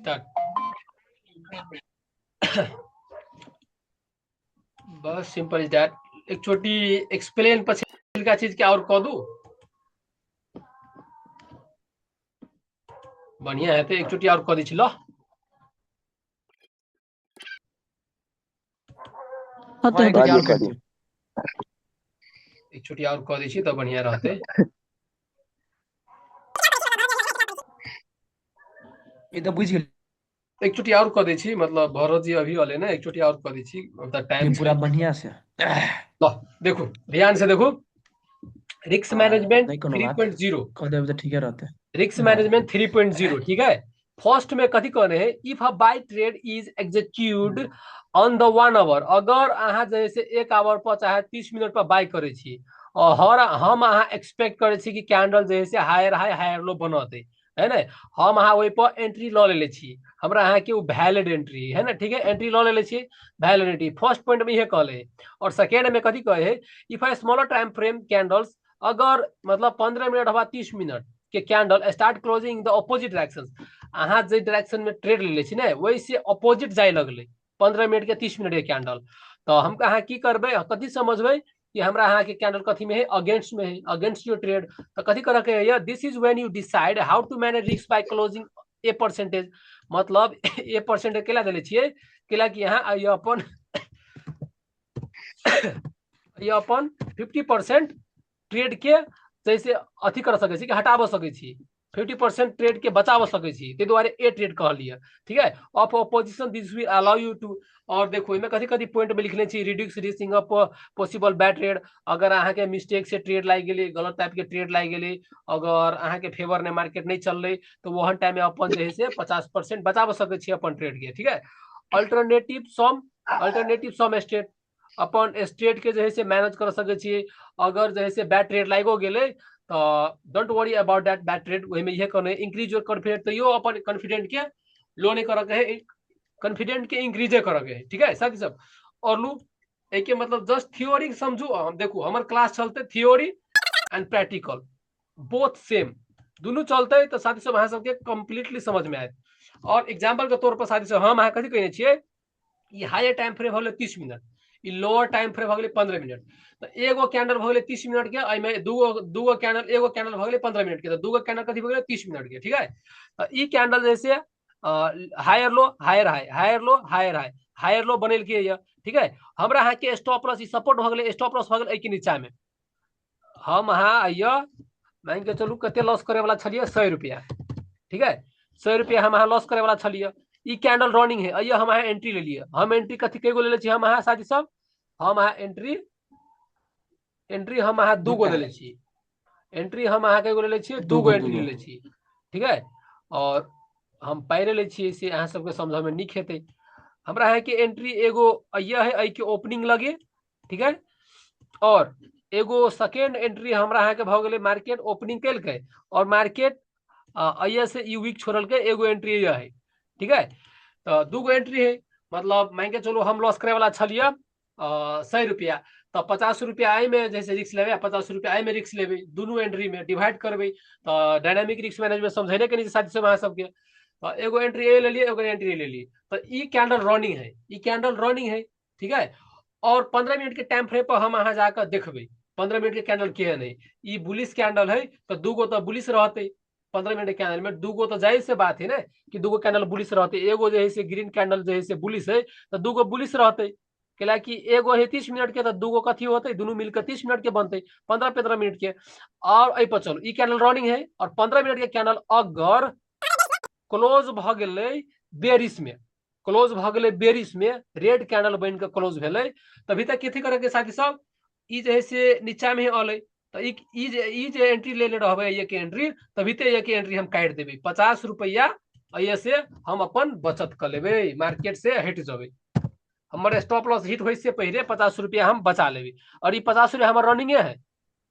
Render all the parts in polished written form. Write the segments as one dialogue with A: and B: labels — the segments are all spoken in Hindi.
A: स्टार्ट। बस सिंपल इज दैट। एक छोटी एक्सप्लेन पछिल का चीज क्या और कह दू बढ़िया है तो एक छोटी और कह दी लो।
B: हाँ तो एक और कर दियो।
A: एक छोटी और कह दी तो बढ़िया रहते।
B: ये तो बुझ गेल।
A: एक छोटी और कह दी मतलब भरत जी अभी वाले ना एक छोटी और कह दी टाइम
B: पूरा
A: से।
B: बढ़िया से
A: लो देखो ध्यान से देखो। रिस्क मैनेजमेंट
B: नहीं कोनो बात
A: 3.0।
B: कह देब तो ठीके रहते।
A: रिस्क
B: हाँ
A: मैनेजमेंट 3.0 ठीक है। फर्स्ट में कथी कहने हैं if a buy trade is execute on the 1 hour. अगर अहाँ जैसे 1 आवर पर चाहे 30 मिनट पर बाय करे छी और हर हम अहाँ एक्सपेक्ट करे छी कि कैंडल जैसे हायर हाई हायर लो बनते है ना। हम अहाँ वही पर एंट्री ल ले छी हमरा अहाँ के वैलिड एंट्री है ना ठीक है एंट्री ल ले छी वैलिड एंट्री फर्स्ट पॉइंट में ये कहले। और सेकेंड में कथी कहे if a smaller time frame candles अगर मतलब 15 मिनट अथवा 30 मिनट के candle start closing the opposite direction. अहाँ जे डायरेक्शन में ट्रेड ले छी ना वही से ऑपोजिट जाए लगले 15 मिनट के 30 मिनट के कैंडल। तो हम अहाँ की करबे कथी समझबे कि हमरा अहाँ के कैंडल कथी में है अगेंस्ट में है अगेंस्ट योर ट्रेड। तो कथी करे के है this is when you decide how to manage risk by closing a percentage. मतलब ए परसेंटेज केला देले छिए केला कि यहाँ ये अपन ये अपन 50% ट्रेड के जैसे अथी कर सके छी कि हटाबो सके छी 50% ट्रेड के बचाबो सके छी ते दुआरे ए ट्रेड कहलिए ठीक है। Of opposition this will allow you to. और देखो इमे कथी कथी पॉइंट में लिखले छी reduce risk of possible bad trade. अगर अहाँ के मिस्टेक से ट्रेड लाग गेले गलत टाइप के ट्रेड लाग गेले अगर अहाँ के फेवर ने मार्केट नहीं चल रही तो वहन टाइम में अपन जे है से 50% बचाबो सके छी अपन ट्रेड के ठीक है। अल्टरनेटिव सम स्टेट अपन स्टेट के जे है मैनेज कर सके छी। अगर जे है बैड ट्रेड लाइगो गेले तो don't worry about that bad trade वही में ये कहने इंक्रीज योर कॉन्फिडेंस तो यो अपन कॉन्फिडेंट के लो नहीं करे के है कॉन्फिडेंट के इंक्रीजे करे के है ठीक है साथी सब। और लू एक मतलब जस्ट थ्योरी समझू हम देखो हमार क्लास चलते theory and practical both same दोनों चलते तो साथी सब अहाँ सबके कंप्लीटली समझ में आए। और एग्जांपल के तौर पर साथी सब हम अहाँ कथी कहने छिए ये हायर टाइम फ्रेम हो 30 मिनट ये लोअर टाइम फ्रेम हो 15 मिनट। तो एगो कैंडल हो 30 मिनट के अमे दूगो दूगो कैंडल एगो कैंडल हो 15 मिनट के तो दूगो कैंडल कथी हो 30 मिनट के ठीक है। तो ई कैंडल जैसे higher low higher high higher low higher high higher low बनल के ठीक है। हमरा अहाँ के स्टॉप लॉस सपोर्ट हो गए स्टॉप लॉस हो गए के नीचा में हम अहाँ आइए मान के चलू कते लॉस करे वाला छलिए 100 रुपया ठीक है। 100 रुपया हम अहाँ लॉस करे वाला छलिए ई कैंडल रनिंग है आइए हम अहाँ एंट्री ले लिए हम एंट्री कथी कई गो ले छी हम अहाँ साथी सब हम अहाँ एंट्री एंट्री हम अहाँ दूगो ले छी एंट्री हम अहाँ कई गो ले छी दूगो एंट्री ले छी ठीक है। और हम पैरे ले छी से अहाँ सबके समझ में निक हेतै हमरा अहाँ के एंट्री एगो आइए है आई के ओपनिंग लगे ठीक है। और एगो सेकेंड एंट्री हमरा अहाँ के भ गेलै मार्केट ओपनिंग केलकै और मार्केट आइए से यू वीक छोड़ल के एगो एंट्री ये है ठीक है। तो दूगो एंट्री है मतलब मान के चलो हम लॉस करे वाला छलिए 100 रुपया तो 50 रुपया आई में जैसे रिस्क लेवे 50 रुपया आई में रिस्क लेवे दोनों एंट्री में डिवाइड करबे तो डायनामिक रिस्क मैनेजमेंट समझेने के नहीं साथी सब अहाँ सबके तो एगो एंट्री ए ले लिए एगो एंट्री ए ले लिए तो ई कैंडल रनिंग है ई कैंडल रनिंग है ठीक है। और 15 मिनट के टाइम फ्रेम पर हम अहाँ जाकर देखबे 15 मिनट के कैंडल केहन है ई बुलिश कैंडल है तो दूगो तो बुलिश रहते 15 मिनट के कैंडल में दूगो तो जाहिर से बात है ना कि दूगो कैंडल बुलिश रहते एगो जो है से ग्रीन कैंडल जो है से बुलिश है तो दूगो बुलिश रहते कि एगो है 30 मिनट के तो दूगो कथी होते दोनों मिलकर 30 मिनट के बनते 15-15 मिनट के। और अ पर चलो ई कैंडल रनिंग है और 15 मिनट के कैंडल अगर क्लोज भ गेलै बेरिस में क्लोज भ गेलै बेरिस में रेड कैंडल बन के क्लोज भेलै तभी तक कथी करे के साथी सब ई जे है से नीचा में अलै तो ई जे एंट्री लेने रहबे ये के एंट्री तभी ते ये के एंट्री हम काट देबे 50 रुपया ये से हम अपन बचत कर लेबे मार्केट से हट जाबे हमारे स्टॉप लॉस हिट होई से पहले 50 रुपया हम बचा लेबे। और ये 50 रुपया हमारे रनिंगे है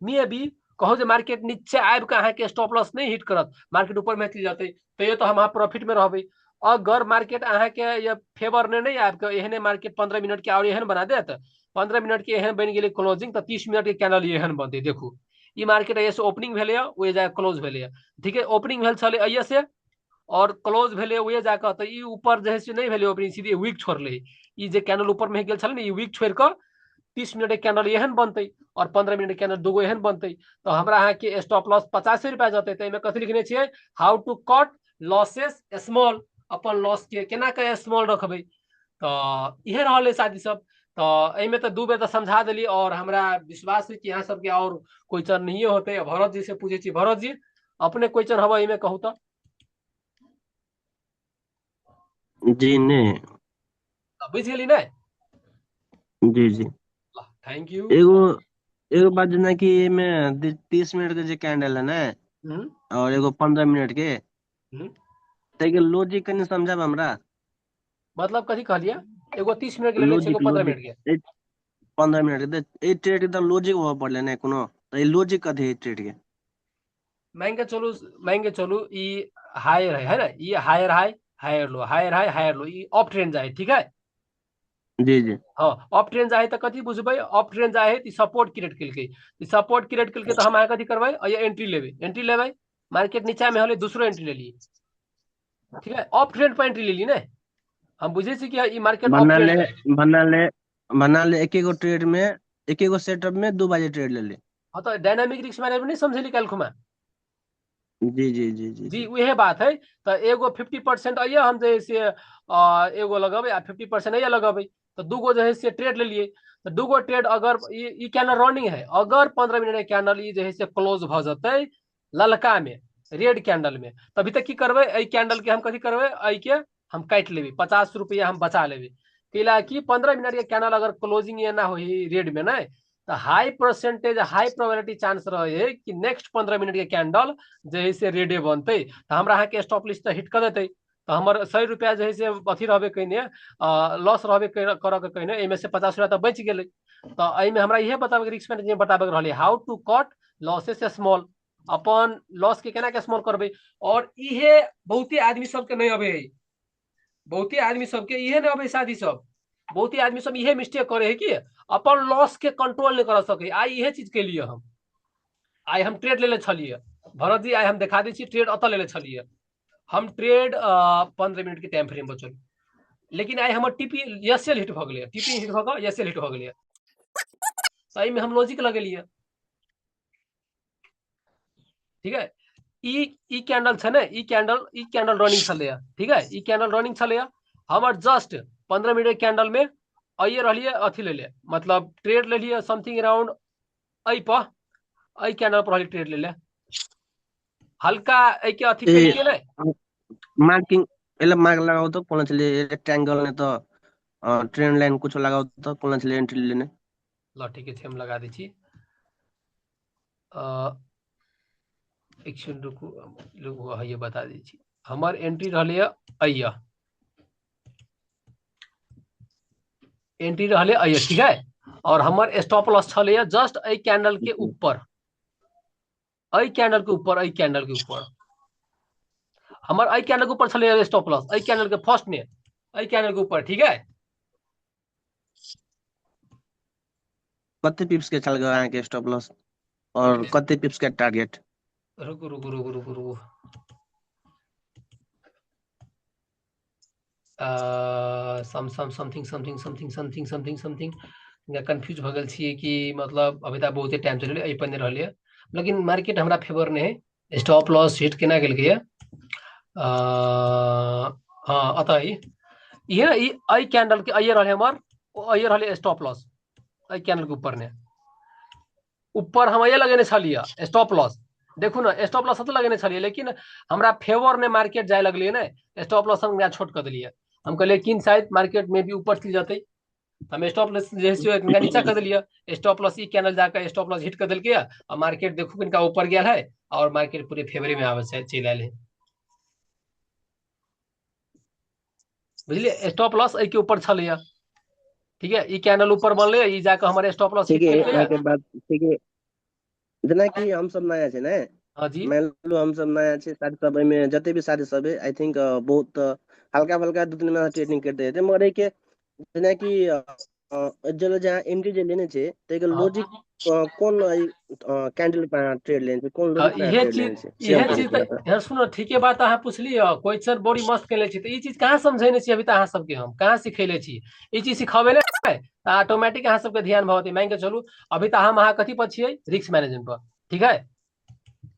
A: मे भी कहो जे मार्केट नीचे आब के अहाँ के स्टॉप लॉस नहीं हिट करत मार्केट ऊपर में चल जाते तो ये तो हम प्रॉफिट में रहबे। अगर मार्केट अहाँ के ये फेवर ने नहीं आब के एहने मार्केट 15 मिनट के और एहन बना देत 15 मिनट के एहन बन गेलै क्लोजिंग तो 30 मिनट के कैंडल एहन बनते देखू ई मार्केट ऐसे ओपनिंग भेलै वो जाए क्लोज भेलै ठीक है। ओपनिंग भेल छलै ऐसे और क्लोज भेले उहे जाकर तो ई ऊपर जे से नहीं भेले अपनी सीधे वीक छोड़ले ई जे कैंडल ऊपर में गेल छल ने ई वीक छोड़ कर 30 मिनट के कैंडल एहन बनते और 15 मिनट के कैंडल दूगो एहन बनते तो हमरा अहाँ के स्टॉप लॉस 85 रुपया जते तो कथी लिखने छियै how to cut losses small अपन लॉस के केना के स्मॉल रखबे तो इहे रहले साथी सब तो एमे तो 2 बेर तो समझा देली और हमरा विश्वास है कि यहाँ सबके और क्वेश्चन नहीं होते भरत जी से पूछे छी भरत जी अपने क्वेश्चन हवा एमे कहू तो
C: जी नहीं
A: बुझ गेली ने
C: जी जी
A: थैंक यू
C: एगो एगो बात जना कि में 30 मिनट के जो कैंडल है ना और एगो 15 मिनट के ते लॉजिक कनी समझाब हमरा
A: मतलब कथी कहलिए एगो 30 मिनट के लेले छै एगो 15 मिनट के
C: 15 मिनट के ए ट्रेड के लॉजिक हो पड़ले ना कोनो तो ए लॉजिक कथी है ट्रेड के
A: मान के चलू ई हायर है ना ये higher high higher low higher high higher low ई अप ट्रेंड जाए ठीक है
C: जी जी
A: हाँ अप ट्रेंड जाए तो कथी बुझबै अप ट्रेंड जाए तो सपोर्ट क्रिएट केलकै सपोर्ट क्रिएट केलकै तो हम अहाँ कथी करबै ये एंट्री लेबै मार्केट नीचा में होले दूसरो एंट्री ले लिए ठीक है अप ट्रेंड पर एंट्री ले ली ने हम बुझे छी कि ई मार्केट अप
C: बना
A: ट्रेंड
C: ले
A: है
C: बना ले बना ले एक एगो ट्रेड में एक एगो सेटअप में 2 बार ट्रेड ले ले
A: हाँ तो डायनामिक रिस्क मैनेजमेंट नहीं समझेली कल खुमा
C: जी जी जी जी
A: जी वह बात है तो एगो 50% अइए हम जैसे एगो लगेबे आ 50% अइए लगेबे तो दूगो जो है से ट्रेड ले लिए तो दूगो ट्रेड अगर ई कैंडल रनिंग है अगर 15 मिनट के कैंडल ई जो है से क्लोज भ जते ललका में रेड कैंडल में तभी तक की करबे ए कैंडल के हम कथी करबे ए के हम काट लेबे 50 रुपया हम बचा लेबे कैला कि 15 मिनट के कैंडल अगर क्लोजिंग ये ना हो रेड में ना तो high percentage high probability chance रहे कि नेक्स्ट 15 मिनट के कैंडल जैसे रेडे बनते तो हमरा अहाँ के स्टॉप लिस्ट हिट कर देते तो हमर 100 रुपया जो है से अथी रहबे कहने लॉस रहबे कर के कहने एमे से 50 रुपया तो बच गेले तो एमे हमरा इहे बताबे रिस्क मैनेजमेंट बताबे रहले how to cut losses small अपन लॉस के केना के स्मॉल करबे और इहे बहुते आदमी सबके नहीं अबे बहुते आदमी सबके इहे नहीं अबे साथी सब बहुते आदमी सब इहे मिस्टेक करे है कि अपन लॉस के कंट्रोल नहीं कर सके आई इहे चीज के लिए हम आई हम ट्रेड ले छलिए भरत जी आई हम दिखा दी छी ट्रेड अत ले छलिए हम ट्रेड 15 मिनट के टाइम फ्रेम बचल लेकिन आई हमर टीपी एसएल हिट भ गेलै टीपी हिट भ गए एसएल हिट भ गेलै सही में हम लॉजिक लगेलिए ठीक है ई कैंडल छै ने ई कैंडल रनिंग छले ठीक है ई कैंडल रनिंग छले हमर जस्ट 15 मिनट कैंडल में आइए रहिए अथी ले ले मतलब ट्रेड ले लिए समथिंग अराउंड आई पर आई कैंडल पर ट्रेड ले ले हल्का आई के अथी के लिए ना
C: मार्किंग एला मार्क लगाओ तो कौन चले रेक्टेंगल ने तो ट्रेंड लाइन कुछ लगाओ तो कौन चले एंट्री लेने
A: ल ठीक है हम लगा दी छी एक सेकंड रुकू ये बता दी छी हमर एंट्री रहले आइया एंट्री रहले आइया ठीक है और हमर स्टॉप लॉस छले जस्ट आई कैंडल के ऊपर आई कैंडल के ऊपर आई कैंडल के ऊपर हमार आई कैंडल के ऊपर चले स्टॉप लॉस आई कैंडल के फर्स्ट में आई कैंडल के ऊपर ठीक है
C: कते पिप्स के चल गए के स्टॉप लॉस और कते पिप्स के टारगेट
A: रुको रुको रुको रुको रुको समथिंग कंफ्यूज भ गेल छी कि मतलब अभी तक बहुते टाइम चले आई पर नहीं रहले लेकिन मार्केट हमरा फेवर ने है स्टॉप लॉस हिट केना गेल के हाँ अतः ये आई कैंडल के आइए रहे हमार आइए रहे स्टॉप लॉस आई कैंडल के ऊपर ने ऊपर हम ये लगेने छलिए स्टॉप लॉस देखू ना स्टॉप लॉस तो लगेने छलिए लेकिन हमरा फेवर ने मार्केट जाए लगलिए ना स्टॉप लॉस हम छोट कर दिलिए हम कहलिए कि शायद मार्केट में भी ऊपर चल जाते हम स्टॉप लॉस जैसे नीचा कर दिलिए स्टॉप लॉस ई कैंडल जाकर स्टॉप लॉस हिट कर दिल गया और मार्केट देखू इनका ऊपर गया है और मार्केट पूरे फेवरी में आवे चल आए बुझलिए स्टॉप लॉस ए के ऊपर छलिए ठीक है ई कैंडल ऊपर बनले ई जाके हमारे स्टॉप लॉस
C: ठीक है के बाद ठीक है जना कि हम सब नया छै ने
A: हां जी
C: मान लो हम सब नया छै साथी सब में जते भी साथी सब है आई थिंक बहुत हल्का फल्का 2-3 महीना ट्रेडिंग करते हैं मगर के जना कि जलो जहां एंट्री जे लेने छै ते के लॉजिक कौन कैंडल पे ट्रेड लेन पे कौन लॉजिक पे
A: इहे
C: ट्रेड लेन
A: चीज
C: से हम पूछे
A: तो यार सुनो ठीके बात अहाँ पुछली क्वेश्चन बड़ी मस्त केले छी ई चीज कहाँ समझेने छी अभी तक अहाँ सबके हम कहाँ सिखेले छी ई चीज सिखावे ले ऑटोमेटिक अहाँ सबके ध्यान भवती मान के चलू अभी तक हम अहाँ कथी पर छियै रिस्क मैनेजमेंट पर ठीक है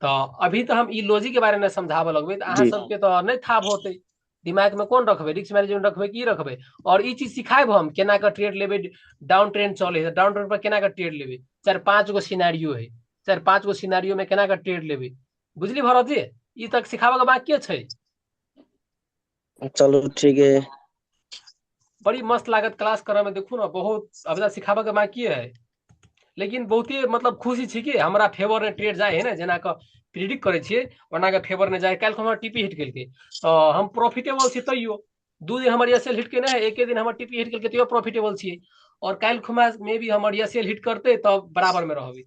A: तो अभी तो हम ई लॉजिक के बारे में समझावे लगबे तो अहाँ
C: जी
A: सबके तो नहीं था होते दिमाग में कौन रखबे रिस्क मैनेजमेंट रखबे की रखबे और ई चीज सिखाएब हम केना का ट्रेड लेबे डाउन ट्रेंड चले है डाउन ट्रेंड पर केना का ट्रेड लेबे 4-5 गो सिनेरियो है 4-5 गो सिनेरियो में केना का ट्रेड लेबे बुझली भरत जी ई तक सिखावे के बाकी छै
C: चलो ठीक है
A: बड़ी मस्त लागत क्लास करे में देखू ना बहुत अभी तक सिखावे के बाकी है लेकिन बहुते मतलब खुशी छी कि हमरा फेवर में ट्रेड जाए है ना जेना के प्रिडिक्ट करे छिए ओना के फेवर में जाए कल हमरा टीपी हिट केलके तो हम प्रॉफिटेबल छी तैयो 2 दिन हमर एसएल हिट केने है एके दिन हमर टीपी हिट केलके तैयो प्रॉफिटेबल छिए और कल खुमा में भी हमर एसएल हिट करते तो बराबर में रहबे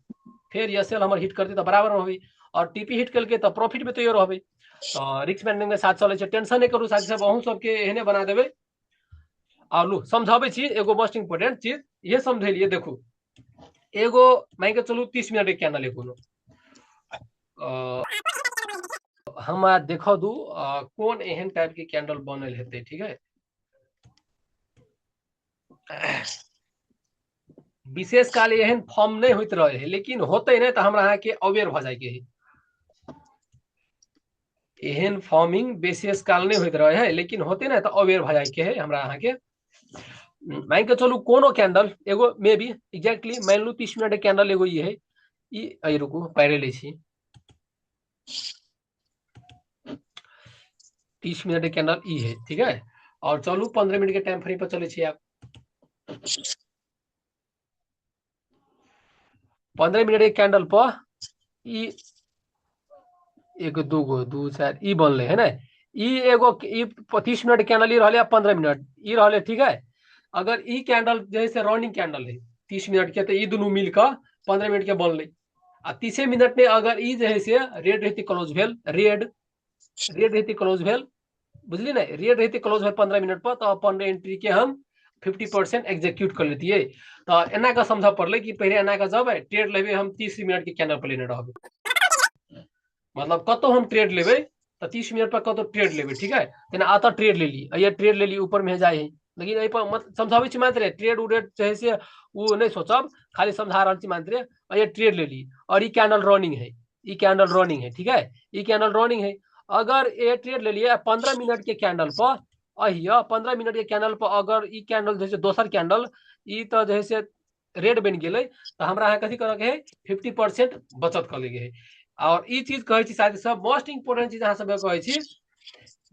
A: फिर एसएल हमर हिट करते तो बराबर में रहबे और टीपी हिट केलके तो प्रॉफिट में तैयो रहबे तो रिस्क मैनेजमेंट के साथ चले छै टेंशन नहीं करू साथी सब अहूं सबके एहने बना देबे और लू समझाबे छी एगो मोस्ट इंपोर्टेंट चीज ये समझेलिए देखू एगो मान के चलू 30 मिनट के कैंडल है कोनो हम देखो दू कौन एहन टाइप के कैंडल बनल हेते ठीक है विशेष काल एहन फॉर्म नहीं होत रहे है लेकिन होते नहीं तो हमरा अहाँ के अवेयर भ जाए के है एहन फॉर्मिंग विशेष काल नहीं होत रहे है लेकिन होते ना तो अवेयर भ जाए के है हमरा अहाँ के मान के चलू कोनो कैंडल एगो मे बी एग्जैक्टली मान लू 30 मिनट के कैंडल एगो ये है ई रुकू पैरे ले छी 30 मिनट के कैंडल ई है ठीक है और चलू 15 मिनट के टाइम फ्रेम पर चले छी आप 15 मिनट के कैंडल पर ई एगो दूगो दू चार ई बनले है ना ई एगो ई 30 मिनट कैंडल ई रहले 15 मिनट ई रहले ठीक है अगर ई कैंडल जैसे रनिंग कैंडल है 30 मिनट के तो ई दोनों मिलकर 15 मिनट के बनले आ 30 मिनट में अगर ई जैसे रेड रहती क्लोज भेल रेड रहती क्लोज भेल बुझली ना रेड रहती क्लोज भेल 15 मिनट पर तो अपन एंट्री के हम 50% एग्जीक्यूट कर लेती तो एना का समझ पड़ले कि पहले एना का जब ट्रेड लेबे हम 30 मिनट के कैंडल पर लेने रहबे मतलब कतो हम ट्रेड लेबे तो 30 मिनट पर कतो ट्रेड लेबे ठीक है तेना आता ट्रेड ले ली ये ट्रेड ले ली ऊपर में जाए लेकिन एहि पर मत समझाबै छी मात्र ट्रेड उरेड चाहे से वो नहीं सोचब खाली समझा रहल छी मात्र ये ट्रेड ले ली और ई कैंडल रनिंग है ई कैंडल रनिंग है ठीक है ई कैंडल रनिंग है अगर ये ट्रेड ले लिए 15 मिनट के कैंडल पर अहिया 15 मिनट के कैंडल पर अगर ई कैंडल जैसे दोसर कैंडल ई तो जैसे रेड बन गेलै तो हमरा अहाँ कथी करे के है 50% बचत कर ले है और ई चीज कहे छी साथी सब मोस्ट इंपोर्टेंट चीज अहाँ सब कहे छी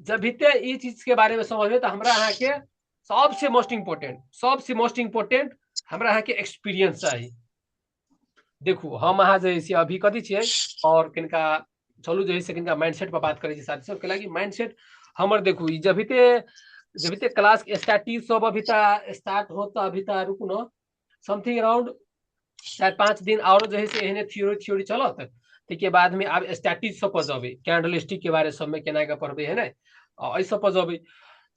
A: जब भीते ई चीज के बारे में समझबे तो हमरा अहाँ के सबसे मोस्ट इंपोर्टेंट हमरा अहाँ के एक्सपीरियंस चाहिए देखू हम अहाँ जैसे अभी कथी छियै और किनका चलू जैसे किनका माइंडसेट पर बात करे छी साथी सब के लागी माइंडसेट हमर देखू ई जब भीते क्लास स्टार्टिंग सब अभी तक स्टार्ट होता अभी तक रुकू न समथिंग अराउंड 4-5 दिन और जैसे एहने थ्योरी चलत के बाद में अब स्टैटिक्स सब पर जबे कैंडल स्टिक के बारे सब में केना के पढ़बे है ना और सब पर जबे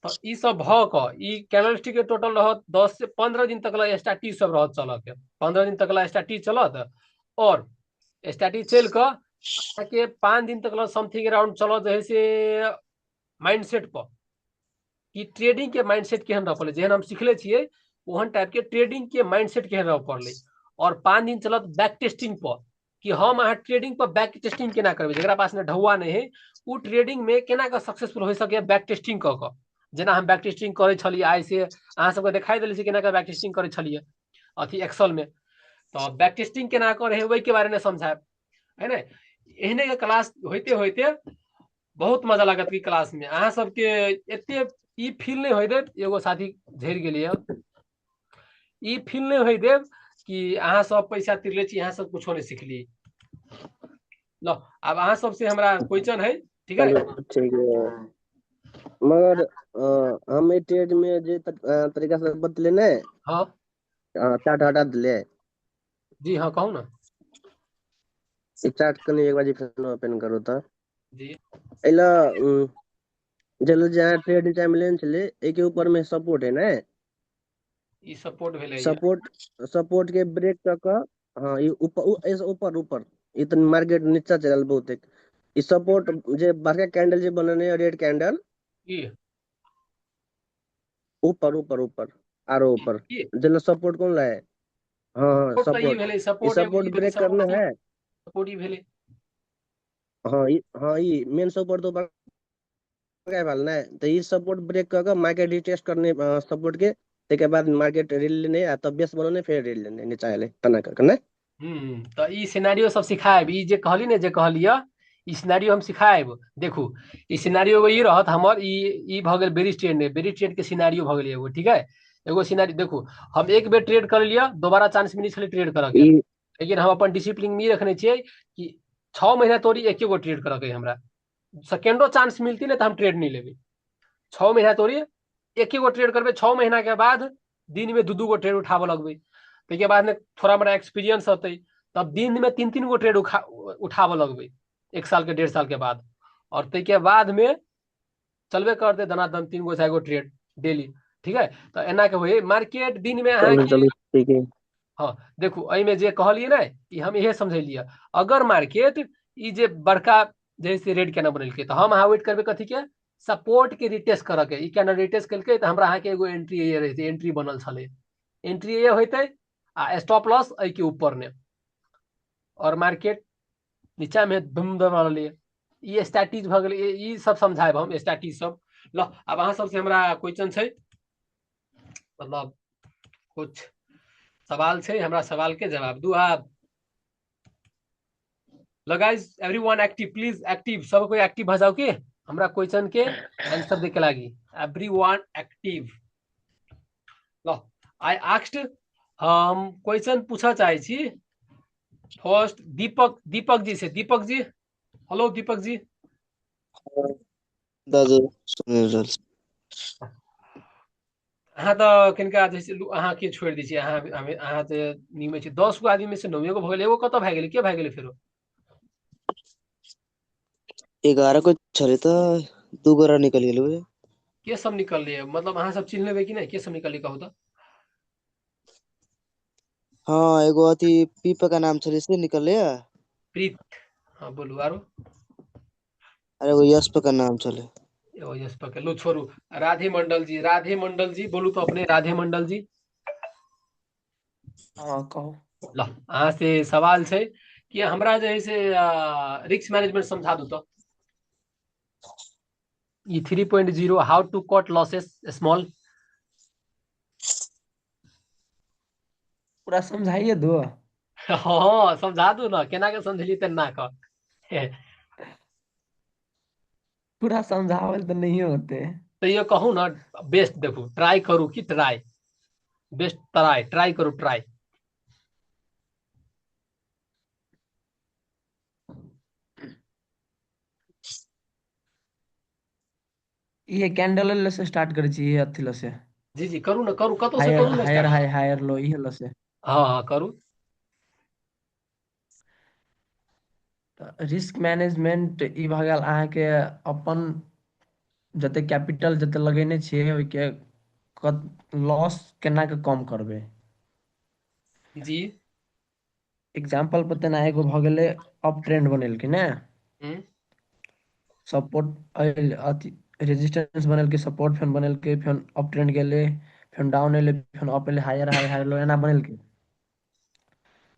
A: तो ई सब भ क ई कैंडल स्टिक के टोटल रहत 10 से 15 दिन तक ला स्टैटिक सब रहत चलत 15 दिन तक ला स्टैटिक चलत और स्टैटिक चल के 5 दिन तक ला समथिंग अराउंड चलत जैसे माइंडसेट पर कि ट्रेडिंग के माइंडसेट केहन रह पड़े जेहन हम सिखले छिए ओहन टाइप के ट्रेडिंग के माइंडसेट केहन रह पड़ले और 5 दिन चलत बैक टेस्टिंग पर कि हम अहाँ ट्रेडिंग पर बैक टेस्टिंग केना करबे जेकरा पास ने ढौआ नहीं है उ ट्रेडिंग में केना का सक्सेसफुल हो सके बैक टेस्टिंग क जेना हम बैक टेस्टिंग करे छलिए आइ से अहाँ सबके दिखाई देले छी केना का बैक टेस्टिंग करे छलिए अथी एक्सेल में तो बैक टेस्टिंग केना करे है वही के बारे में समझाएब है ना एहने के क्लास होते होते बहुत मजा लागत की क्लास में अहाँ सबके एते ई फील नहीं होय देब एगो साथी झड़ गेलिए ई फील नहीं होय देब कि अहाँ सब पैसा तिरले छी अहाँ सब कुछो नहीं सिखली लो अब अहाँ सबसे हमरा क्वेश्चन है ठीक है
C: ठीक है मगर हम ए ट्रेड में जे तरीका से बतले ने
A: हाँ
C: चार्ट हटा दिले
A: जी हाँ कहू ना
C: ई चार्ट कनी एक बार जी फिर ओपन करू त
A: जी
C: एला जल जहाँ ट्रेड टाइम लेन चले एक के ऊपर में सपोर्ट है ना
A: ई सपोर्ट भेले
C: सपोर्ट के ब्रेक तक हाँ ये ऐसे ऊपर ऊपर इतन मार्केट नीचा चलल बहुत एक ई सपोर्ट जे बड़का कैंडल जे बनने रेड कैंडल
A: की
C: ऊपर ऊपर ऊपर आरो ऊपर
A: की
C: जेना सपोर्ट कौन लाए। हाँ हाँ
A: सपोर्ट तो ई
C: सपोर्ट
A: भेलै,
C: ये
A: सपोर्ट एगो
C: सपोर्ट
A: ई भेलै,
C: ब्रेक करना है।
A: सपोर्ट ई भेलै।
C: हाँ ये मेन सपोर्ट तो बड़का वाला ना तो ये सपोर्ट ब्रेक कर मार्केट रिटेस्ट करने सपोर्ट के तेके बाद मार्केट रील लेने आ तब बेस बनने फिर रील लेने नीचा ले तना करके ना।
A: तो ई सिनेरियो सब सिखाएब, ई जे कहली ने जे कहलिय ई सिनेरियो हम सिखाएब। देखू ई सिनेरियो ई रहत हमर, ई भ गेल बेरिस ट्रेड ने, बेरिस ट्रेड के सिनेरियो भ गेल एगो, ठीक है। एगो सिनेरियो देखू, हम एक बेर ट्रेड कर लिया, दोबारा चांस मिली छलै ट्रेड करऽ के,
C: ई
A: लेकिन हम अपन डिसिप्लिन में ई रखने छियै कि 6 महीना तोरी एके गो ट्रेड करऽ के हमरा, सेकेंडो चांस मिलती ने तो हम ट्रेड नहीं लेबै। 6 महीना तोरी एके गो ट्रेड करबै, 6 महीना के बाद दिन में दू दू गो ट्रेड उठाबऽ लगबै, ताहिके बाद में थोड़ा मोड़ा एक्सपीरियंस होते, तब दिन में तीन तीन गो ट्रेड उठाबऽ लगबै, 1 साल के 1.5 साल के बाद। और ताहिके बाद में चलबे करते दनादन 3 गो 4 गो ट्रेड डेली, ठीक है। तो एना के होय मार्केट दिन में अहाँ
C: चलो
A: के।
C: चलो ठीक है।
A: हाँ देखू एहिमे जे कहलियै ने ई हम इहे समझेलियै। अगर मार्केट ई जे बड़का जैसे रेड केना बनेलकै तऽ हम अहाँ वेट करबै कथी के, सपोर्ट के रिटेस्ट करऽ के। ई केना रिटेस्ट केलकै तऽ हमरा अहाँ के एगो एंट्री ये रहते, एंट्री बनल छलै, एंट्री ये होते आ स्टॉप लॉस एहि के ऊपर ने, और मार्केट नीचा में धूम दबाले। ई स्ट्रैटेजी भ गेलै, ई सब समझायब हम स्ट्रैटेजी सब। ल अब अहाँ सबसे हमरा क्वेश्चन छै, मतलब कुछ सवाल छै, हमरा सवाल के जवाब दू आप। Guys everyone active, please active, सब कोई एक्टिव भ जाओ कि हमरा क्वेश्चन के आंसर दे के लागी। Everyone active. Low I asked, हम क्वेश्चन पूछा चाहे छी फर्स्ट दीपक, दीपक जी से। दीपक जी हेलो दीपक जी।
D: दाजु सुनि रहल छी।
A: अहाँ तऽ किनका जैसे अहाँ के छोड़ि दै छियै, अहाँ तऽ निमे छी 10 गो आदमी में से 9 गो भ गेलै, एगो कतऽ भए गेलै, के भए गेलै फेरो?
D: 11 को छलै तऽ 2 गोरा निकल गेलै।
A: के सब निकललै, मतलब अहाँ सब चिन्ह लेबै कि नहीं, के सब निकललै कहू तो।
D: हाँ एगो अथी पीपा का नाम छलै से निकललै।
A: प्रीत, हाँ बोलू आरो।
D: अरे वो यश का नाम छलै।
A: ओ यस पकड़ लो, छोड़ू। राधे मंडल जी, राधे मंडल जी बोलू तो अपने, राधे मंडल जी।
B: हाँ कहू।
A: ला अहाँ से सवाल छै कि हमरा जे है से रिस्क मैनेजमेंट समझा दू तो। ई 3.0 how to cut losses small.
B: पूरा समझाइए दो।
A: हाँ समझा दू ना, केना के समझली तेना कह।
B: पूरा समझावल तो नहीं होते।
A: तो ये कहू ना, बेस्ट देखू, ट्राई करू कि ट्राई, बेस्ट ट्राई, ट्राई करू ट्राई।
B: ये कैंडल से स्टार्ट करे छी, ये अथी से
A: जी जी करू ना, करू, कतौ से
B: हायर
A: करू ना
B: higher
A: start.
B: High higher low ये से।
A: हाँ हाँ करू।
B: रिस्क मैनेजमेंट ई भऽ गेल अहाँके अपन जते कैपिटल जते लगेने छियै ओहिके लॉस केना के कम करबै।
A: जी।
B: एग्जाम्पल पर तेना एगो भऽ गेलै अप ट्रेंड बनेलकै ने,
A: हम्म
B: सपोर्ट अथी रेजिस्टेंस बनेलकै, सपोर्ट फेन बनेलकै, फेन अप ट्रेंड गेलै, फेन डाउन एलै, फेन अप एलै, हायर हाई हायर लो एना बनेलकै।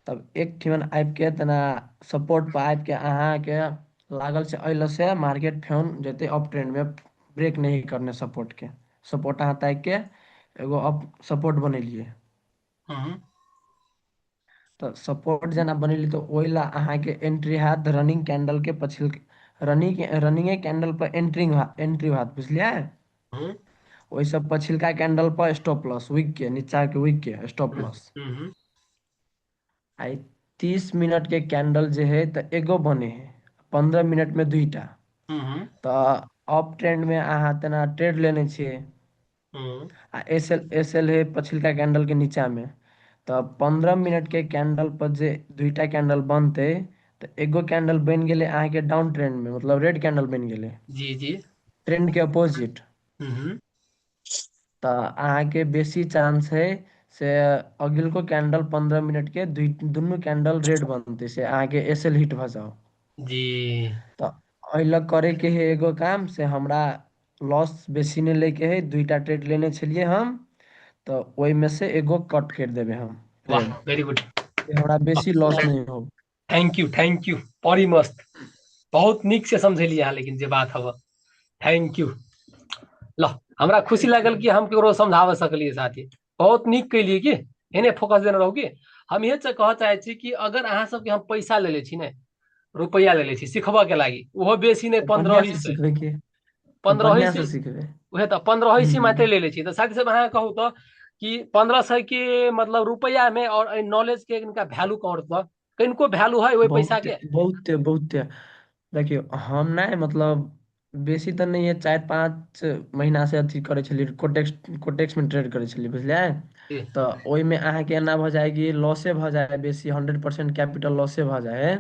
B: तब एक ठिमन आबि के तना सपोर्ट पर आबि के अहाँके लागल छै एहि से मार्केट फेन जेते अप ट्रेंड में, ब्रेक नहीं करने सपोर्ट के। सपोर्ट अहाँ ताकि के एगो अप सपोर्ट बनेलिए,
A: हम्म
B: तो सपोर्ट जेना बनेली तो ओहि ला अहाँके एंट्री हैत रनिंग कैंडल के पछिल, रनिंगे कैंडल पर एंट्री हैत, बुझलिए।
A: हम्म
B: ओहि सब पछिलका कैंडल पर स्टॉप लॉस, वीक के नीचा के वीक के स्टॉप
A: हम्म
B: लॉस।
A: हम्म,
B: आई 30 मिनट के कैंडल जे है तो एगो बने है, 15 मिनट में दुईटा।
A: हम्म
B: तो अप ट्रेंड में अहाँ तना ट्रेड लेने छियै
A: हम्म
B: आ एस एल है पछिलका कैंडल के नीचा में। तो 15 मिनट के कैंडल पर जे दुईटा कैंडल बनते तो एगो कैंडल बन गेले अहाँके डाउन ट्रेंड में, मतलब रेड कैंडल बन गेले,
A: जी जी।
B: ट्रेंड के अपोजिट।
A: हम्म
B: तो अहाँके बेसी चांस है से अगिल को कैंडल 15 मिनट के दुनू कैंडल रेड बनते से आगे एसएल हिट भ जाओ।
A: जी
B: तो अइला करे के है एगो काम से हमरा लॉस बेसी नहीं लेके है, 2टा ट्रेड लेने छलिए हम, तो ओहि में से एगो कट कर देबे हम
A: वाह
B: ट्रेड,
A: वेरी गुड।
B: कि हमरा बेसी लॉस नहीं हो।
A: थैंक यू बड़ी मस्त, बहुत निक से समझेलिए अहाँ, लेकिन जे बात हव थैंक यू। ल हमरा खुशी लागल कि हम केकरो समझावे सकलिए साथी, बहुत निक कैलिए कि एने फोकस देने रहू कि हम इहे कह चाहे छी कि अगर अहाँ सबके हम पैसा लेले छी ने, रुपया लेले छी सिखबा के लागी, ओहो बेसी नहीं
B: तो बढ़िया
A: 15
B: से
A: से
B: सीखबे के, तो
A: 15
B: बढ़िया
A: से
B: से सीखबे।
A: उहे तो 15 मात्र
B: हम्म।
A: ले छी। तो साथी सब अहाँ कहू तो कि 1500 के मतलब रुपया में और नॉलेज के इनका वैल्यू कौन तो किनको वैल्यू है वही पैसा
B: बहुत
A: के।
B: बहुत बहुत देखियो हम ना मतलब बेसी तो नहीं है, 4-5 महीना से अथी करे छलिए, कोटेक्स में ट्रेड करे छलिए बुझलिए।
A: जी,
B: तो ओहि में अहाँ के एना भ जाएगी, लॉसे भ जाए बेसी, 100% कैपिटल लॉसे भ जाए।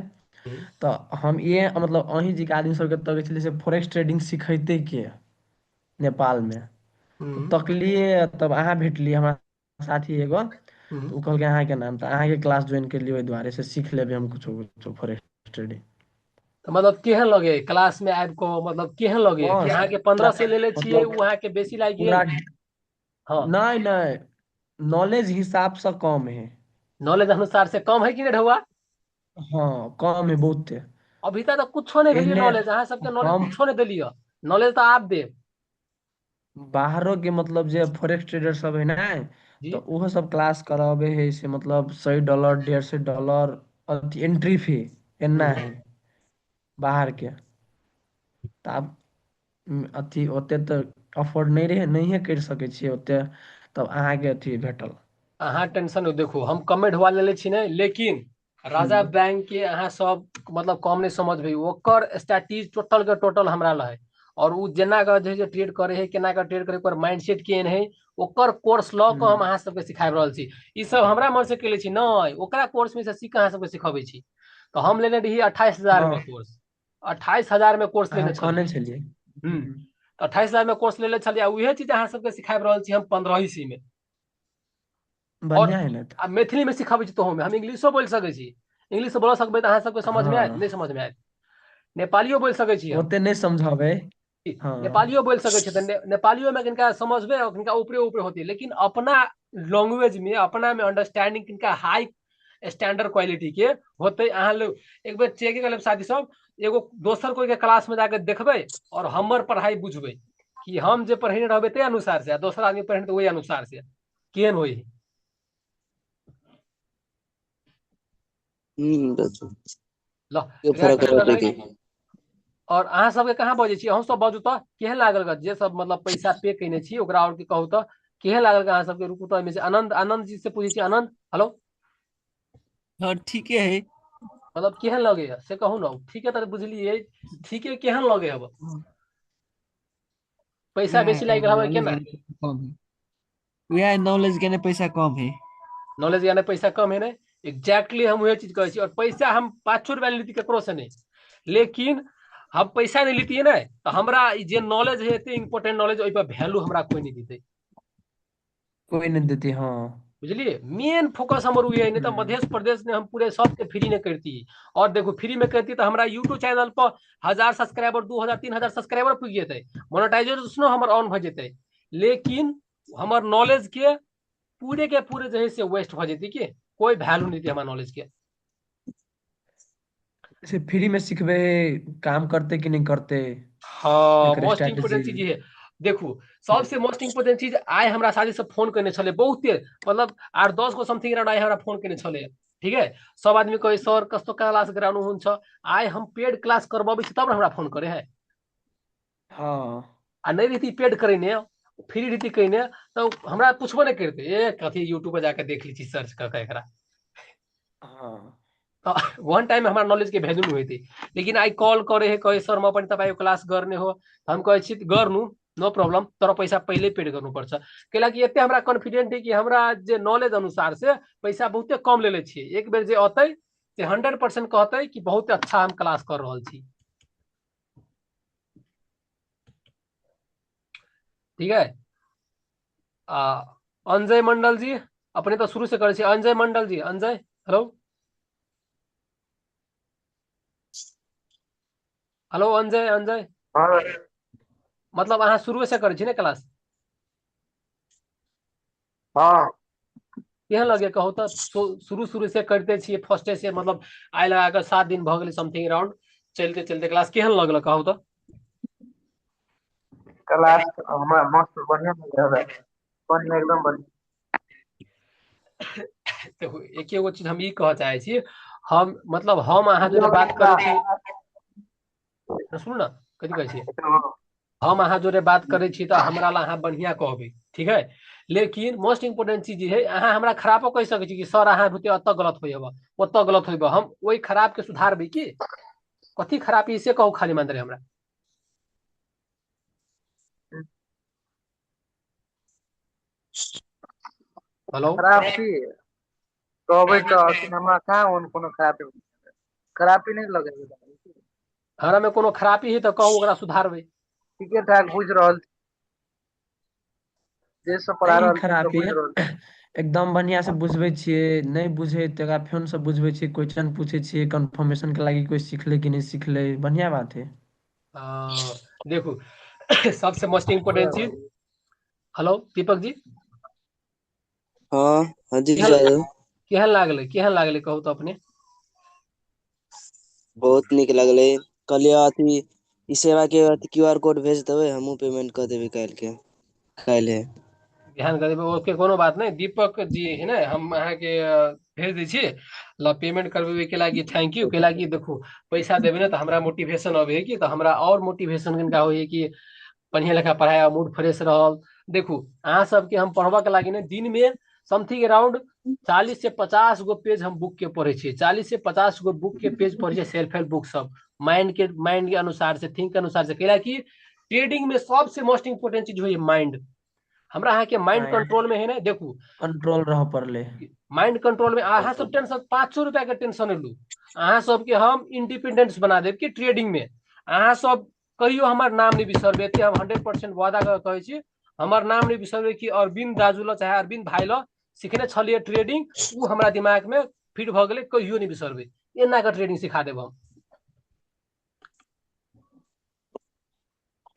B: तो हम ये मतलब अहीं जी के आदमी सबके तक छलिए से फॉरेक्स ट्रेडिंग सिखैते के नेपाल में। तो
A: हम्म,
B: तकलिए तब अहाँ भेटलिए हमरा साथी एगो,
A: हम्म।
B: तो उ कहलकै अहाँ के नाम, तो अहाँ के क्लास ज्वाइन कर लिए, ओहि दुआरे से सीख लेबे हम कुछो कुछो फॉरेक्स ट्रेडिंग।
A: तो मतलब केहन लगे क्लास में आबि को, मतलब केहन लगे कि
B: मस्त
A: अहाँ के 1500 ले ले छिए
B: मतलब
A: वहाँ के बेसी लाग
B: पूरा,
A: गेल। हाँ,
B: नहीं नहीं, नॉलेज हिसाब से कम है।
A: नॉलेज अनुसार से कम है कि नहीं ढौआ।
B: हाँ कम है बहुत है।
A: अभी तक तो कुछो नहीं भेलिए
B: एने
A: नॉलेज, अहाँ सबके नॉलेज
B: हम
A: कुछो नहीं दिलिए, नॉलेज तो आप दे।
B: बाहरों के मतलब जे फॉरेक्स ट्रेडर सब है ना, तो
A: जी,
B: वो सब क्लास करावे है से मतलब $100 $150 एंट्री फी एना
A: हम्म।
B: है बाहर के। तो आप अथी ओते तो अफोर्ड नहीं रहे, नहीं कर सके छिए ओते, तब अहाँ के अथी भेटल।
A: अहाँ टेंशन नहीं, देखो हम कमे ढुआ लेले छी ने, लेकिन राजा
B: हम्म
A: बैंक के अहाँ सब मतलब कम नहीं समझबे, ओकर स्ट्रैटेजी टोटल के टोटल हमरा लहे। और उ जेना के जे ट्रेड करे है, केना के ट्रेड करे, ओकर माइंडसेट केहन है, ओकर कोर्स ल के हम
B: हम्म।
A: अहाँ सबके सिखाब रहल छी। ई सब हमरा मन से केले छी नहीं, ओकरा कोर्स में से सीख के अहाँ सबके सिखाबे छी। तो हम लेने रही 28,000 में
B: हाँ
A: कोर्स, 28,000 में कोर्स लेने
B: अहाँ कहने
A: छलिए।
B: छलिए।
A: तो 28,000 में कोर्स लेले छलिए, उहे चीज अहाँ सबके सिखाब रहल छी हम 1500 में। और
B: बढ़िया है ना तो।
A: आ मैथिली में सिखाबे छी, तो हम इंग्लिशो बोल सके छी, इंग्लिश बोल सकबे तो अहाँ सबके समझ में आयत, नहीं
B: हाँ
A: समझ में आयत। नेपालियो बोल सके छी हम,
B: ओते नहीं समझावे। हाँ
A: नेपालियो बोल सके छी, तो नेपालियो में किनका समझबे और किनका ऊपरे ऊपरे होती है, लेकिन अपना लैंग्वेज में अपना में अंडरस्टैंडिंग किनका हाई स्टैंडर्ड क्वालिटी के होते। अहाँ लोग एक बेर चेक कर लेब साथी सब, एगो दोसर कोई के क्लास में जाके देखबे और हमर पढ़ाई बुझबे कि हम जे पढ़ेने रहबे ते अनुसार से, आ दोसर आदमी पढ़ेने तो वही अनुसार से केहन होई।
D: दाजु
A: ल
D: के
A: एकरा
D: फरक
A: केहन
D: रहते
A: लगलै।
D: की।
A: और अहाँ सबके कहाँ बजे छी, अहूँ सब बाजू तो केहन लागल ग, जे सब मतलब पैसा पे केने छी ओकरा, और की कहू तो केहन लागल ग अहाँ सबके। रुकू तो एहिमे से आनंद, आनंद जी से पूछे छी। आनंद हेलो,
E: हाँ ठीके है।
A: मतलब केहन लगे है से कहू ना। ठीक है तो बुझलिए, ठीक है केहन लगे अब, पैसा बेसी लागि गेल हवे
E: नॉलेज
A: केना।
E: के पैसा कम है, वह नॉलेज के पैसा कम है।
A: नॉलेज यानी पैसा कम है ने, एग्जैक्टली हम वही चीज कहै छी। और पैसा हम 5 रुपया नहीं लीती केकरो से नहीं, लेकिन हम पैसा नहीं लीतिए ना, तो हमरा ई जे नॉलेज है एते इंपॉर्टेंट नॉलेज, ओहि पर वैल्यू हमरा कोई नहीं देते।
B: कोई नहीं देती हाँ।
A: बुझलिए, मेन फोकस हमर उहे है, नहीं तो
B: हम्म।
A: मध्य प्रदेश में हम पूरे सबके फ्री में करती। और देखो फ्री में करती तो हमारा यूट्यूब चैनल पर 1,000 सब्सक्राइबर, 2,000 3,000 सब्सक्राइबर पुग जेते, मोनेटाइजेशन हमर ऑन भ जेते, लेकिन हमर नॉलेज के पूरे जो है से वेस्ट भ जेती कि कोई वैल्यू नहीं थी हमारे नॉलेज के।
B: जैसे फ्री में सीखबे, काम करते कि नहीं करते,
A: हाँ,
B: एक
A: मोस्ट
B: स्ट्रैटेजी।
A: इम्पोर्टेंट चीज ये है। देखू सबसे मोस्ट इम्पोर्टेंट चीज, आय हमरा शादी से फोन करने छले बहुते, मतलब 8-10 गो समथिंग आय हमरा फोन करने छले। ठीक है, सब आदमी कहे सर कस्तो क्लास गराउनु हुन्छ, आय हम पेड क्लास करबाबे छी तब न हमरा फोन करे है।
B: हाँ
A: आ नहीं रहती पेड करेने, फ्री रहती कहने, तो हमरा पूछबो नहीं करते, ए कथी यूट्यूब पर जाके देख ली छी सर्च करके एकरा।
B: हाँ
A: तो वन टाइम हमारा नॉलेज के वैल्यू नहीं हुई थी, लेकिन आई कॉल करे है कहे सर म पनि तपाईको क्लास गर्ने हो, हम कहे छी गर्नु, नो प्रॉब्लम, तर पैसा पहले पेड गर्नु पर्छ। कैलाकि एते हमरा कॉन्फिडेंट है कि हमरा जे नॉलेज अनुसार से पैसा बहुते कम लेले छिए, एक बेर जे अतै से 100% कहते कि बहुत अच्छा हम क्लास कर रहल छी। ठीक है। आ, अंजय मंडल जी अपने तो शुरू से करे छी। अंजय मंडल जी, अंजय हेलो हेलो अंजय अंजय
F: हाँ
A: मतलब अहाँ शुरू से करे छी ने क्लास?
F: हाँ
A: केहन लगे कहू तो? शुरू शुरू से करते छी फर्स्टे से, मतलब आइ लगा के 7 दिन भ गेलै समथिंग अराउंड चलते चलते क्लास, केहन लगल कहू तो?
F: क्लास हमारा मस्त बढ़िया लग रहा है, बढ़िया एकदम बढ़िया।
A: देखो एक एगो चीज हम ई कह चाहे छी, हम मतलब हम अहाँ जोरे बात करे छी, सुनू ना कथी कहै छी, हम अहाँ जोरे बात करे छी तो हमरा ला अहाँ बढ़िया कहबे, ठीक है। लेकिन मोस्ट इंपोर्टेंट चीज है, अहाँ हमरा खराबो कह सकै छी कि सर अहाँ बुते अत गलत होइब ओत गलत होइब, हम वही खराब के सुधारबे की कथी खराबी से कहू खाली मात्र हमरा। हेलो
F: खराब की कहबै तो अखन हमरा कहाँ ओहन कोनो खराबी नहीं लगे,
A: हमरा में कोनो खराबी है तो कहू ओकरा सुधारबे।
F: ठीके ठाक बुझ रहल छी, जे सब पढ़ा
B: नहीं
F: रहल छी सब
B: खराबी
F: बुझ
B: है,
F: रहल छी।
B: एकदम बढ़िया से बुझबे छियै, नहीं बुझे तकरा फेन से बुझबे छियै, क्वेश्चन पूछे छियै कंफर्मेशन के लागी, कोई सीखले कि नहीं सीखले, बढ़िया बात है।
A: देखू सबसे मोस्ट इम्पोर्टेंट चीज, हेलो दीपक जी
D: हाँ हाँ जी
A: केहन
D: जादव।
A: केहन लागले कहू तो अपने?
D: बहुत निक लगले। कहलिए अथी ई सेवा के अथी क्यूआर कोड भेज देबै, हमहू पेमेंट कर देबै काल्हे।
A: ध्यान करबे, ओके कोनो बात नहीं। दीपक जी है ना, हम अहाँ के भेज दै छी, ल पेमेंट करबे के लागी थैंक यू के लागी। देखो पैसा देबे ना तो हमरा मोटिवेशन अबे है कि, तो हमरा और मोटिवेशन कनका होई कि बढ़िया लेखा पढ़ाया, मूड फ्रेश रहल। देखू अहाँ सबके हम पढ़बा के लागी ने दिन में समथिंग अराउंड 40 से 50 गो पेज हम बुक के पढ़े छी, 40 से 50 गो बुक के पेज पढ़े छी, सेल्फ हेल्प बुक सब माइंड के अनुसार से, थिंक के अनुसार से, कैला कि ट्रेडिंग में सबसे मोस्ट इंपोर्टेंट चीज हुई माइंड। हमरा अहाँ के माइंड
B: माइंड
A: कंट्रोल में है ना। देखू
B: कंट्रोल रह पड़ले।
A: माइंड कंट्रोल में अहाँ सब टेंशन 500 रुपया के टेंशन लू, अहाँ सबके हम इंडिपेंडेंस बना देब कि ट्रेडिंग में अहाँ सब कहियो हमार नाम नहीं बिसरबे, एते हम 100% वादा कर कहै छी, हमार नाम नहीं बिसरबे कि अरविंद दाजू ल चाहे अरविंद भाई ल सीखने छलिए ट्रेडिंग, उ हमरा दिमाग में फिट भ गेलै, कहियो नहीं बिसरबे। एना का ट्रेडिंग सिखा देब हम,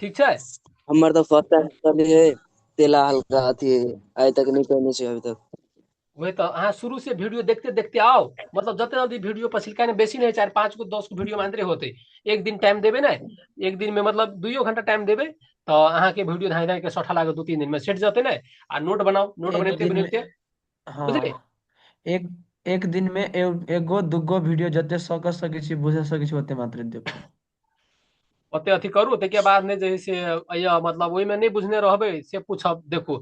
A: ठीक है।
D: हमर तो फर्स्ट टाइम करलिए तेला हल्का अथी आइ तक नहीं करने छी अभी तक।
A: वही तो अहाँ शुरू से वीडियो देखते देखते आओ, मतलब जितना जल्दी वीडियो पछिलका ने बेसी नहीं 4 5 गो 10 गो वीडियो मानते होते, एक दिन टाइम देवे ना, एक दिन में मतलब 2 घंटा टाइम देवे तो अहाँ के वीडियो धाई धाई के सठा लागे 2 3 दिन में सेट जाते ना। आ नोट बनाओ, नोट
B: एक
A: बनते
B: दिन में,
A: बनते बुझलिए।
B: हाँ एक एक दिन में एगो दूगो वीडियो जते सक सकै छी बुझ सकै छी ओते मात्र देखू।
A: ओते अथी करू, ताके बाद ने जे से मतलब ओहि में नहीं बुझने रहबे से पूछब। देखू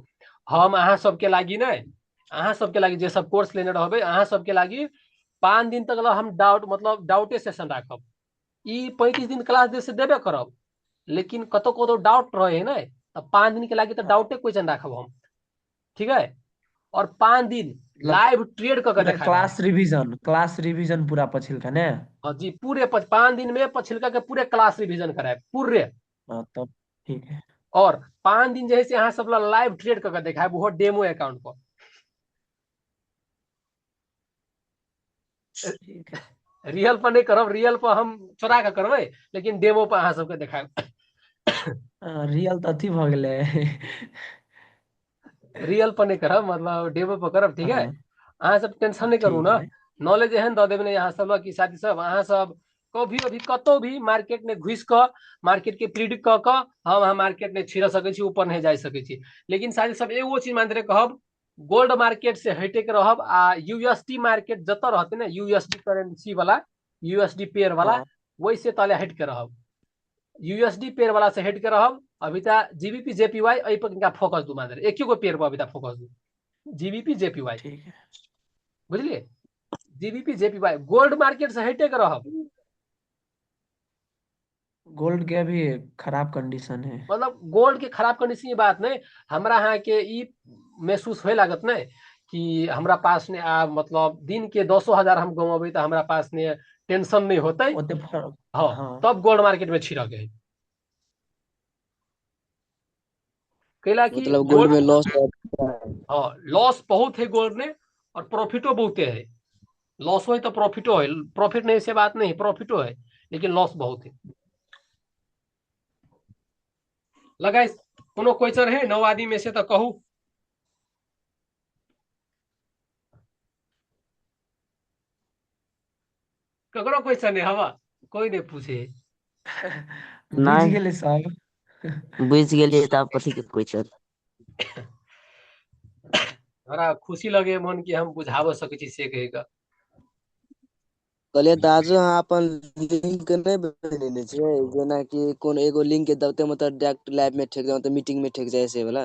A: हम अहाँ सबके लागी ने, अहाँ सबके लागी जे सब कोर्स लेने रहबे अहाँ सबके लागी 5 दिन तक ला हम डाउट मतलब डाउटे सेशन राखब। ई 35 दिन क्लास दे से देबे करब, लेकिन कतो कतो डाउट रहे है ना, तब 5 दिन के लागी तो डाउटे क्वेश्चन राखब हम, ठीक है। और 5 दिन
B: मतलब
A: लाइव ट्रेड करके
B: पूरा
A: देखाएब हम।
B: क्लास रिवीजन पूरा पछिलका ने।
A: हाँ जी, पूरे 5 दिन में पछिलका के पूरे क्लास रिवीजन कराए पूरे।
B: हाँ तब ठीक है।
A: और 5 दिन जो है से अहाँ सब लाइव ट्रेड करके देखाएब, वो डेमो अकाउंट पर।
B: ठीक है।
A: रियल पर नहीं करब, रियल पर हम चोरा के करबे, लेकिन डेमो पर अहाँ सबके देखाएब।
B: रियल तो अथी भ गेलै।
A: रियल पर नहीं करब, मतलब डेमो पर करब, ठीक है।
B: हाँ
A: अहाँ सब टेंशन नहीं करू
B: ठीक
A: ना,
B: है।
A: नॉलेज एहन दऽ देबै ने अहाँ सब कि साथी सब अहाँ सब कभी अभी कतौ भी मार्केट में घुस क मार्केट के प्रिडिक्ट क हम अहाँ मार्केट में छिड़ सकै छी, ऊपर नहीं जा सकै छी। लेकिन साथी सब एगो चीज मानते कहब, गोल्ड मार्केट से हटे के रहब, आ यूएसडी मार्केट जत रहते ना यूएसडी करेंसी वाला, यूएसडी पेयर वाला,
B: हाँ
A: वैसे तले हट के रहब, यूएसडी पेयर वाला से हट के रहब। अभी तक जीबीपी जेपीवाई एहि पर इनका फोकस दू, मात्र एक गो पेयर पर अभी तक फोकस दू, जीबीपी जेपीवाई,
B: ठीक है।
A: बुझलिए। जीबीपी जेपीवाई गोल्ड मार्केट से हटे के रहब,
B: गोल्ड के अभी खराब कंडीशन है।
A: मतलब गोल्ड के खराब कंडीशन की बात नहीं, हमरा अहाँ के ई महसूस होए लागत नहीं कि हमरा पास ने आ मतलब दिन के 10,000 हम गंवेबै तो हमरा पास ने टेंशन नहीं होते।
B: ओते फर्क।
A: हाँ
B: हाँ
A: तब गोल्ड मार्केट में छिड़क है। कैला कि
D: मतलब गोल्ड में लॉस
A: हाँ लॉस बहुत है गोल्ड में और प्रॉफिटो बहुत है। लॉस हो तो प्रॉफिटो है, प्रॉफिट नहीं से बात नहीं, प्रॉफिटो है लेकिन लॉस बहुत है। लगाई कोनो क्वेश्चन है 9 आदमी में से तो कहू। ककरो क्वेश्चन है हवा कोई नहीं पूछे।
B: बुझ
E: नहीं
B: गेले सब।
E: बुझ गेलिए त अब कथी के क्वेश्चन।
A: हमरा खुशी लगे मन कि हम बुझाव सकै छी से कहेगा।
D: कहलिए दाजू अहाँ अपन लिंक नहीं बनेने छियै जेना कि कोन एगो लिंक के दबते मतलब डायरेक्ट लाइव में ठेक जाओ तो मीटिंग में ठेक जाए से वाला।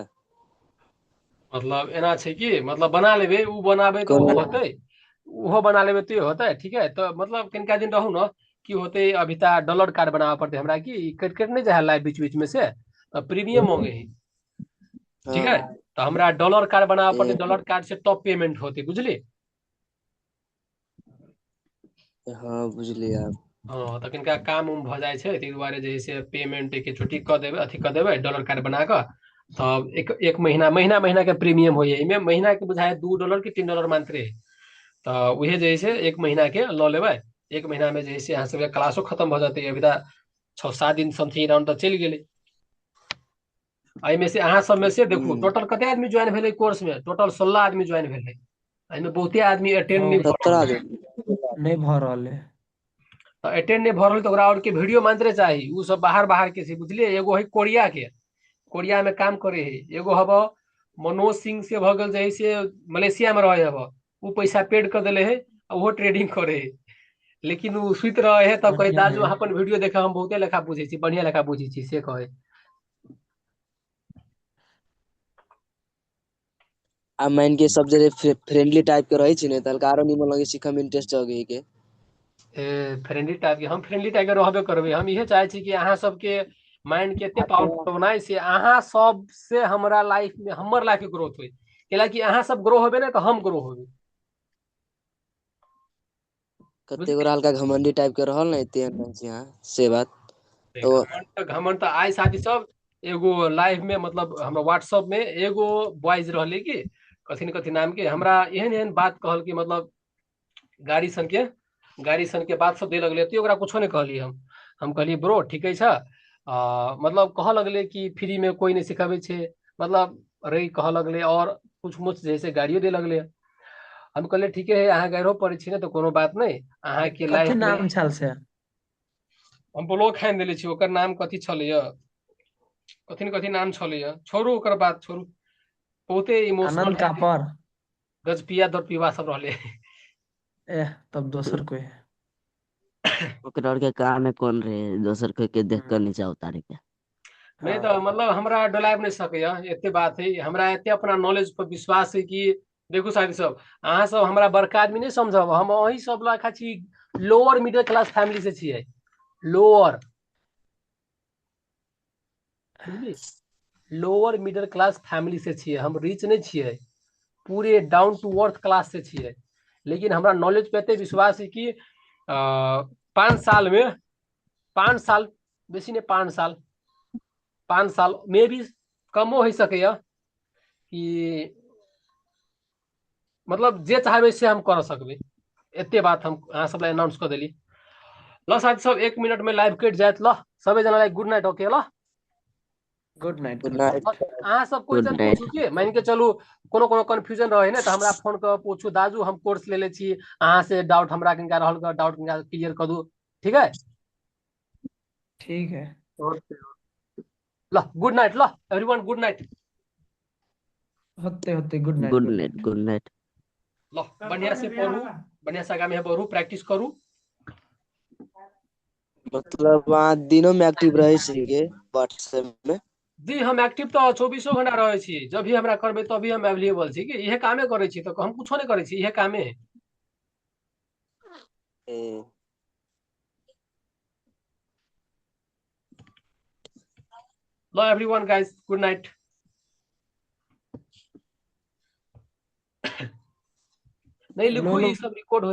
A: मतलब एना छै कि मतलब बना लेबे उ बनाबे तो
D: कोनो
A: उ होते, उहो बना लेबे तो होते ठीक है। तो मतलब किनका दिन रहू न कि होते अभी ता डॉलर कार्ड बनावे पड़ते हमरा कि कट कट नहीं जाए लाइव बीच बीच में से प्रीमियम मांगे है ठीक है।
D: हाँ
A: तो हमरा डॉलर कार्ड बनावे पड़ते,
D: ए,
A: डॉलर कार्ड से टॉप पेमेंट होते बुझली।
D: हाँ बुझलिए आप।
A: हाँ तो किनका काम उम भ जाए छै ताहि दुआरे जे है से पेमेंट के छुट्टी क देबे अथी क देबे डॉलर कार्ड बना के। तब एक महीना के प्रीमियम होइए इमे महीना के बुझाए $2 कि $3 मात्र है। तो उहे जे है से एक महीना के ल लेबै। एक महीना में जे है से अहाँ सबके क्लासो खत्म भ जाते अभी तक 6-7 दिन समथिंग राउंड तक चलि गेलै। एहिमे से अहाँ सब में से देखू टोटल कते आदमी ज्वाइन भेलै कोर्स में, टोटल 16 आदमी ज्वाइन भेलै। एहिमे बहुते आदमी अटेंड नहीं
B: हाँ,
A: भ
D: 70
A: रहल है।
D: आदमी
B: नहीं भ रहल है।
A: तो अटेंड नहीं भ रहल तो ओकरा और के वीडियो मांत्रे चाही, उ सब बाहर बाहर के छै बुझलिए। एगो है कोरिया के, कोरिया में काम करे है। एगो हब मनोज सिंह से भ गेल जे से मलेशिया में रहे हब, उ पैसा पेड कर देले है आ उहो ट्रेडिंग करे है। लेकिन उ सुत रहे है तब कहे
B: बढ़िया
A: दाजू
B: है।
A: अहाँ अपन वीडियो देखे हम बहुते लेखा बुझे छी, बढ़िया लेखा बुझे छी से कहे।
D: आ मान के सब जगह फ्रेंडली टाइप के रही छी ने तलका आरो निमन लगे सीखे में इंटरेस्ट जगे के।
A: फ्रेंडली टाइप के हम फ्रेंडली टाइप के रहबे करबे। हम इहे चाहे छी कि अहाँ सबके माइंड के एते पावरफुल बनाए से अहाँ सब से हमरा लाइफ में हमर लाइफ के ग्रोथ होई। कैलाकि अहाँ सब ग्रो होबे ना तो हम ग्रो होबे
D: कते
A: बुझलिए।
D: गोरा हल्का घमंडी टाइप के रहल ना इते यहाँ से बात तो
A: घमंड तो आय शादी सब एगो लाइव में मतलब हमरा व्हाट्सएप में एगो बॉयज रहले कि कथी न कथी नाम के हमरा एहन एहन बात कहल कि मतलब गाड़ी सन के बात सब दे लगले तो ओकरा कुछो नहीं कहलिए। हम कहलिए ब्रो ठीके छ। मतलब कह लगले कि फ्री में कोई नहीं सिखाबे छे, मतलब रही कह लगले और कुछ मुछ जैसे गाड़ियों दे लगले। हम कहले ठीक है अहाँ गाड़ियों पड़े छी ना तो कोनो बात नहीं अहाँ के
B: कथी
A: लाइफ में।
B: नाम छल से?
A: हम ब्लॉग खान देले छी, ओकर नाम कथी छले कथी न कथी नाम छले छोड़ू ओकर बात छोड़ू। बहुते इमोशनल
B: आनंद कापर?
A: गजपिया दरपिया सब रहले।
B: तब दोसर कोई है।
E: ओकरा और के काम में कौन रहे दोसर के देख कर नीचा उतारे के।
A: नहीं तो
B: हाँ
A: मतलब हमरा डोलाब नहीं सके एते बात है। हमरा एते अपना नॉलेज पर विश्वास है कि देखू साथी सब अहाँ सब हमरा बड़का आदमी नहीं समझब, हम वही सब लखा छी लोअर मिडिल क्लास फैमिली से छिए। लोअर बुझली, लोअर मिडिल क्लास फैमिली से छिए, हम रिच नहीं छिए, पूरे डाउन टू अर्थ क्लास से छिए। लेकिन हमरा नॉलेज पे एते विश्वास है कि 5 साल में 5 साल बेसी नहीं 5 साल 5 साल में भी कमो हो सके कि मतलब जे चाहबे से हम कर सकबे। एते बात हम अहाँ सब अनाउंस कर देली। ल साथी सब 1 मिनट में लाइव कट जाए ल सबे जना गुड नाइट ओके ल।
B: Good night
D: good
B: good night.
D: Night.
A: अहाँ सब
E: गुड
A: क्वेश्चन पूछू
E: नाइट।
A: कि मान के चलू कोनो कोनो कंफ्यूजन रहे ना तो हमरा फोन कर पूछू दाजू हम कोर्स ले छी अहाँ से डाउट हमरा किनका रहल डाउट किनका क्लियर कर दू ठीक है।
B: ठीक है।
A: ल गुड नाइट ल एवरीवन गुड नाइट।
B: होते होते good night
E: good
B: good
E: night
B: night.
E: Good night.
A: ल बढ़िया से पढ़ू, बढ़िया से आगामी पढ़ू प्रैक्टिस करू।
D: मतलब वहाँ दिनों में एक्टिव रहे छी व्हाट्सएप में।
A: जी हम एक्टिव तो 24 घंटा रहे छी, जब भी हमरा करबे तभी हम अवेलेबल छी कि इहे कामे करे छी तो हम कुछो नहीं करे छी इहे कामे है।
D: ए,
A: लो एवरीवन गाइस गुड नाइट। नहीं
B: लो
A: लिखो
B: लो
A: ये सब रिकॉर्ड हो